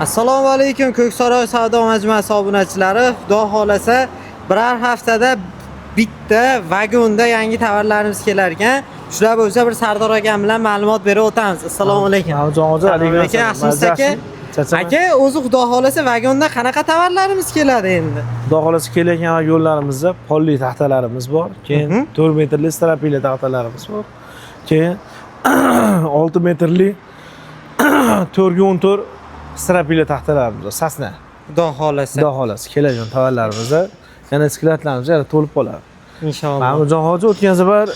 Assalomu alaykum Ko'ksaroy savdo majmuasi obunachilari. Xudo xolasa biror haftada bitta vagonda yangi tovarlarimiz kelar ekan. Shular bo'yicha bir Sardor akam bilan ma'lumot berib o'tamiz. Assalomu alaykum. Alaykum. Aka, o'zi xudo xolasa vagonda qanaqa tovarlarimiz keladi endi? Xudo xolasa kelayotgan vagonlarimizda polli taxtalarimiz bor. Keyin 4 metrli strapili taxtalarimiz bor. Keyin 6 metrli 4x14 strapili taxtalarimiz bor. Sasna. Xudo xolasa. Xudo xolasa keladigan tovarlarimizda yana sklatlarimiz yana to'lib qoladi. Inshaalloh. Ma'murjon hoji o'tgan safar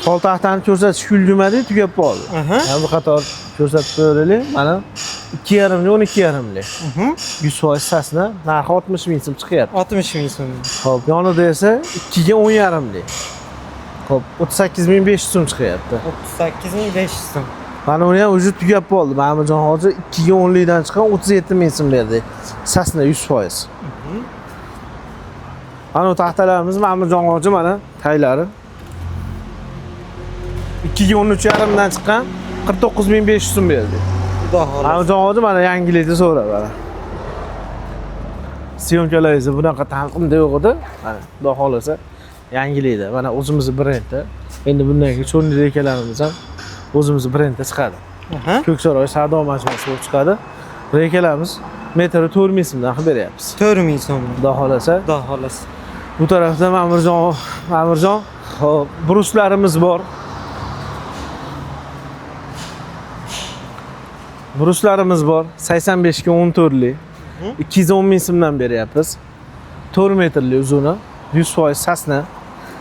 pol taxtani ko'rsatish ulgurmadi, tugab qoldi. Mana bu qator ko'rsatib beraylik. Mana 2,5 ni 12,5 li. 100% sasna, narxi 60 ming so'm chiqyapti. 60 ming so'm. Xo'p, yonida esa 2 ga 10,5 li. Xo'p, 38,500 so'm chiqyapti. 38,500 so'm. Mana uni ham o'zi tugab qoldi. Ma'murjon hoji 2 ga 10 lidan chiqqan 37 ming so'm berdi. Sasna 100%. Ana taxtalarimiz Ma'murjon hoji mana taylari 2 ga 13,5 dan chiqqan 49,500 so'm berdi. Xudo xolasa. Ma'murjon hoji mana yangilikni so'rab mana. Syomkalaringiz bunaqa tanqimda yo'q edi. Mana xudo xolasa yangilikda. Mana o'zimizning brendda. Endi bundan keyin cho'nli rekalarimiz ham o'zimizning brendda chiqadi. Ko'ksaroy savdo majmuasi bo'lib chiqadi. Rekalarimiz metri 4 ming so'mdan qilib beryapmiz. 4 ming so'm. Xudo xolasa. Xudo xolasa. Bu tarafda Ma'murjon bruslarimiz bor. Bruslarimiz bor. 85 ga 14 li. 210 ming so'mdan beryapmiz. 4 metrli uzuni, 100% sasna.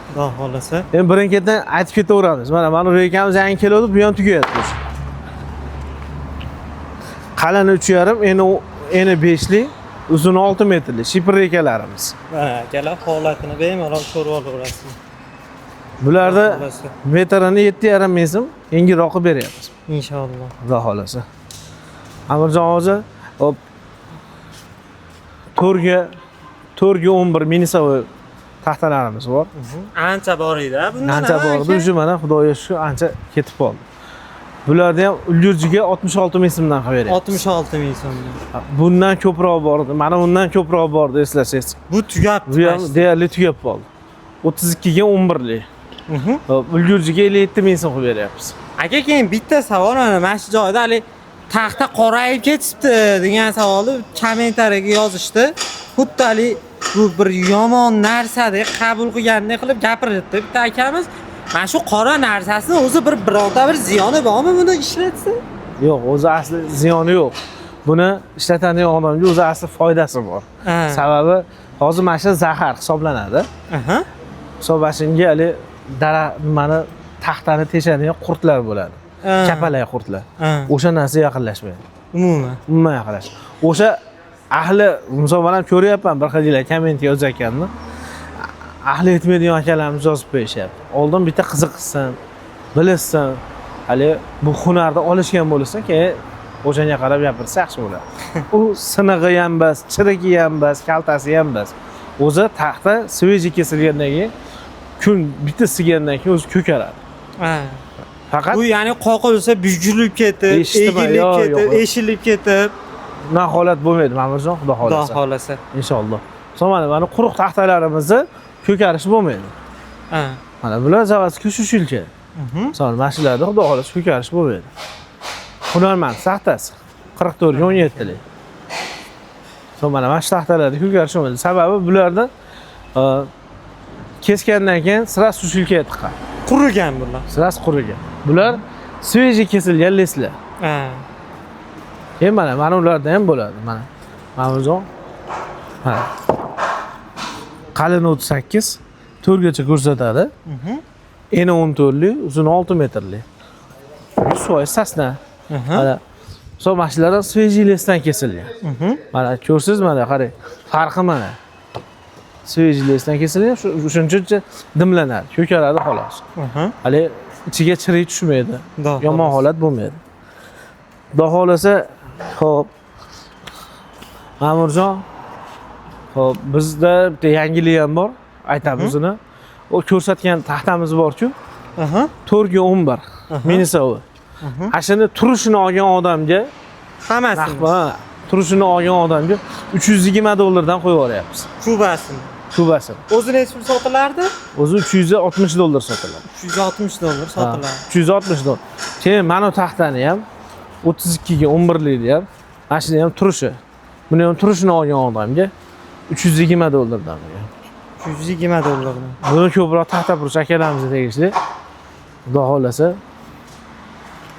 Xudo xolasa. Endi birin-ketin aytib ketaveramiz. Mana rekamiz yangi keladi, bu ham tugayapti. Qalini 3,5, eni 5 li, uzuni 6 metrli shipr rekalarimiz. Mana akalar holatini bemalol ko'rib olaverasiz. Bularda metrini 7,5 ming so'm yengilroq qilib beryapmiz. Inshaalloh. Xudo xolasa. Amirjon hoji, hop 4 ga 11 minisovoy taxtalarimiz bor. Ancha bor edi, bundan. Ancha bor edi, o'sha mana xudoga shukr ancha ketib qoldi. Bularda ham ulgurjiga 66 ming so'mdan qilib beryapmiz. 66 ming so'm. Bundan ko'proq bor edi. Mana undan ko'proq bor edi, eslasangiz. Bu tugabdi. Bu ham deyarli tugab qoldi. 32 ga 11 li. Ulgurjiga 57 ming so'm qilib beryapmiz. Aka, keyin bitta savol mana shu joyda hali taxta qorayib ketibdi degan savolni kommentariyaga yozishdi. Xuddi hali bu bir yomon narsadek qabul qilgandek qilib gapirdi bitta akamiz. Mana shu qora narsasini o'zi bironta bir ziyoni bormi buni ishlatsa? Yo'q, o'zi asli ziyoni yo'q. Buni ishlatadigan odamga o'zi asli foydasi bor. Sababi hozir mana shu zahar hisoblanadi. Hisoblashinga hali nimani taxtani teshadigan qurtlar bo'ladi. Kapalak qurtlar. O'sha narsa yaqinlashmaydi. Umuman yaqinlash. O'sha ahli musobaqani ko'ryapman, bir xillar komment yozayotganmi? Ahli etmaydigan akalarimiz yozib qo'yishyapti. Oldin bitta qiziqsin, bilsin. Hali bu hunarni olishgan bo'lsa, keyin o'shanga qarab gapirsa yaxshi bo'ladi. U sinig'i ham emas, chirigi ham emas, kaltasi ham emas. O'zi taxta sveji kesilgandan keyin kun bitta sigandan keyin o'zi ko'karadi. Faqat bu ya'ni qoqilsa bujilib ketib, egilib ketib, eshilib ketib, na holat bo'lmaydi Ma'murjon, xudo xolasa. Xudo xolasa. Inshaalloh. Mana quruq taxtalarimizni ko'karish bo'lmaydi. Mana bular zavodga shushilcha. Mana shularda xudo xolasa ko'karish bo'lmaydi. Hunarmand taxtasi 44 ga 17 li. Mana shu taxtalarda ko'karish bo'lmaydi. Sababi bularda kesgandan keyin sira shushilga chiqqan. Qurigan bular. Sirasi qurigan. Bular sveji kesilgan leslar. Keyin mana ularda ham bo'ladi. Mana Ma'murjon. Qalini 38, 4 gacha ko'rsatadi. Eni 14 li, uzuni 6 metrli. 100% sasna. Mana mashinalar sveji lesdan kesilgan. Mana ko'rsiz, mana qarang. Farqi mana. Sveji lesdan kesilgan, shuncha dimlanadi, ko'karadi xolos. Hali ichiga chirik tushmaydi. Yomon holat bo'lmaydi. Xudo xolasa, xo'p. Ma'murjon, xo'p, bizda bitta yangilik ham bor, aytamiz uni. O ko'rsatgan taxtamiz bor-ku. 4 ga 11 minisovoy. Ashuni turishini olgan odamga Hammasini. Turishini olgan odamga 320 dollardan qo'yib yuboryapmiz. Kubasini. Kubasini. O'zi necha pul sotilardi? O'zi 360 dollar sotiladi. 360 dollar sotiladi. 360 dollar. Keyin mana bu taxtani ham 32 ga 11 likni ham, mana shuni ham turishi. Buni ham turishini olgan odamga 320 dollardan bergan. 320 dollardan. Buni ko'proq taxtafurush akalarimiz tegishli. Xudo xolasa.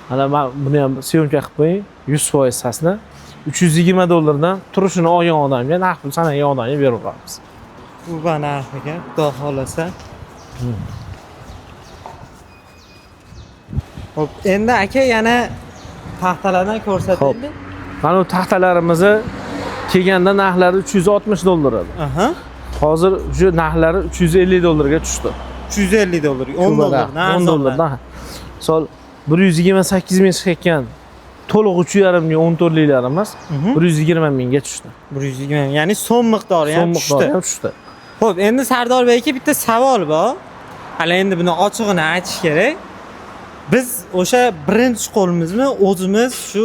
Mana men buni ham syomka qilib qo'ying. 100% sasna 320 dollardan turishini olgan odamga naqd pul sanagan odamga berib qo'yamiz. Bu narxiga Xudo xolasa. Xo'p, endi aka yana taxtalardan ko'rsataylik. Mana bu taxtalarimizni kelganda narxlari 360 dollar edi. Aha. Hozir shu narxlari 350 dollarga tushdi. 350 dollar, 10 dollar, 10 dollardan. Sol 128 ming chiqayotgan to'liq 3,5 ga 14 liklarimiz 120 mingga tushdi. 120, ya'ni so'm miqdori ham tushdi. Xo'p, endi Sardor bey aka bitta savol bor. Hali endi buni ochig'ini aytish kerak. Biz o'sha birinchi qo'limizmi, o'zimiz shu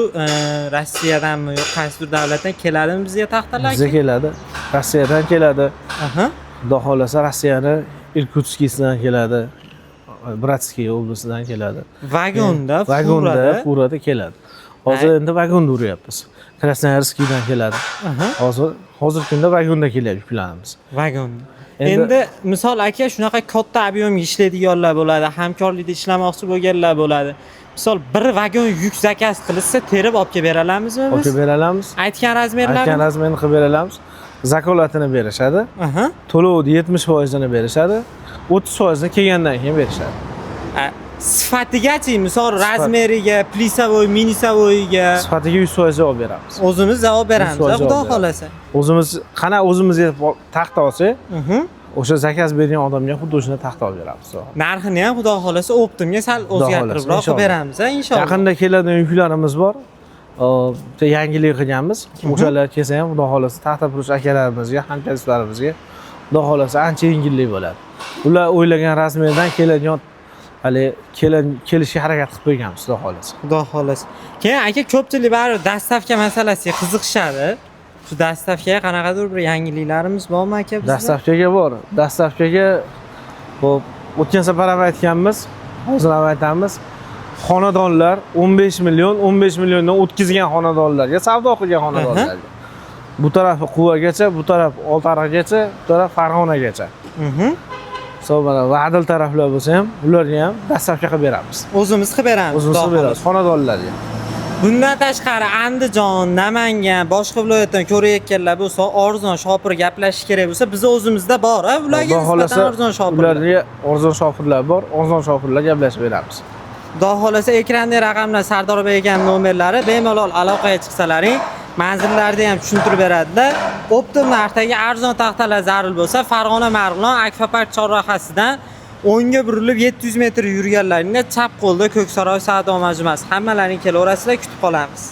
Rossiyadanmi yo'q qaysidir davlatdan keladimi bizga taxtalar? Bizga keladi. Rossiyadan keladi. Aha. Xudo xolasa Rossiyani Irkutskdan keladi. Bratskiy oblasidan keladi. Vagonda, furada keladi. Hozir endi vagonda uryapmiz. Krasnoyarskdan keladi. Hozir kunda vagonda kelyapti planimiz. Vagonda. Endi misol aka shunaqa katta ob'yomga ishlaydiganlar bo'ladi, hamkorlikda ishlamoqchi bo'lganlar bo'ladi. Misol bir vagon yuk zakaz qilinsa, terib olib kelib beralamizmi biz? Olib kelib beramiz. Aytgan razmerlarni? Aytgan razmerni qilib beramiz. Zakolatini berishadi. To'lovni 70% ni berishadi. 30% ni kelgandan keyin berishadi. Sifatigachi, misol razmeriga, plisavoy, minisavoyga sifatiga 100% olib beramiz. O'zimiz javob beramiz, xudo xolasa. O'zimiz o'zimizga taxta olsak, o'sha zakaz bergan odamga xuddi o'shani taxta olib beramiz. Narxini ham xudo xolasa optimga sal o'zgartiribroq qilib beramiz, inshaalloh. Yaqinda keladigan yuklarimiz bor. Yangilik qilganmiz. O'shalar kelsa ham xudo xolasa taxtafurush akalarimizga, hamkorlarimizga xudo xolasa ancha yengillik bo'ladi. Ular o'ylagan razmerdan keladigan hali kelishga harakat qilib qo'yganmiz, xudo xolasa. Xudo xolasa. Keyin aka ko'pchilik baribir dastavka masalasiga qiziqishadi. Shu dastavkaga qanaqadir bir yangiliklarimiz bormi aka bizda? Dastavkaga bor. Dastavkaga hop o'tgan safar ham aytganmiz, hozir ham aytamiz. Xonadonlar 15 milliondan o'tkazgan xonadonlarga, savdo qilgan xonadonlarga. Bu tarafi Quvagacha, bu taraf Oltiariqgacha, bu taraf Farg'onagacha. Hisoblanadi. Va'dil taraflar bo'lsa ham, ularga ham dastavka qilib beramiz. O'zimiz qilib beramiz. O'zimiz qilib beramiz xonadonlarga. Bundan tashqari Andijon, Namangan, boshqa viloyatdan ko'rayotganlar bo'lsa, arzon shopir gaplashish kerak bo'lsa, biz o'zimizda bor, ularga nisbatan arzon shopirlar. Ularga arzon shopirlar bor, arzon shopirlar gaplashib beramiz. Xudo xolasa ekrandagi raqamlar Sardor bey ekan nomerlari, bemalol aloqaga chiqsalaring, manzillarni ham tushuntirib beradilar. Optim narxdagi arzon taxtalar zarur bo'lsa, Farg'ona Marg'ilon Akvapark chorrahasidan o'ngga burilib 700 metr yurganlaringda chap qo'lda Ko'ksaroy savdo majmuasi. Hammalaring kelaverasizlar, kutib qolamiz.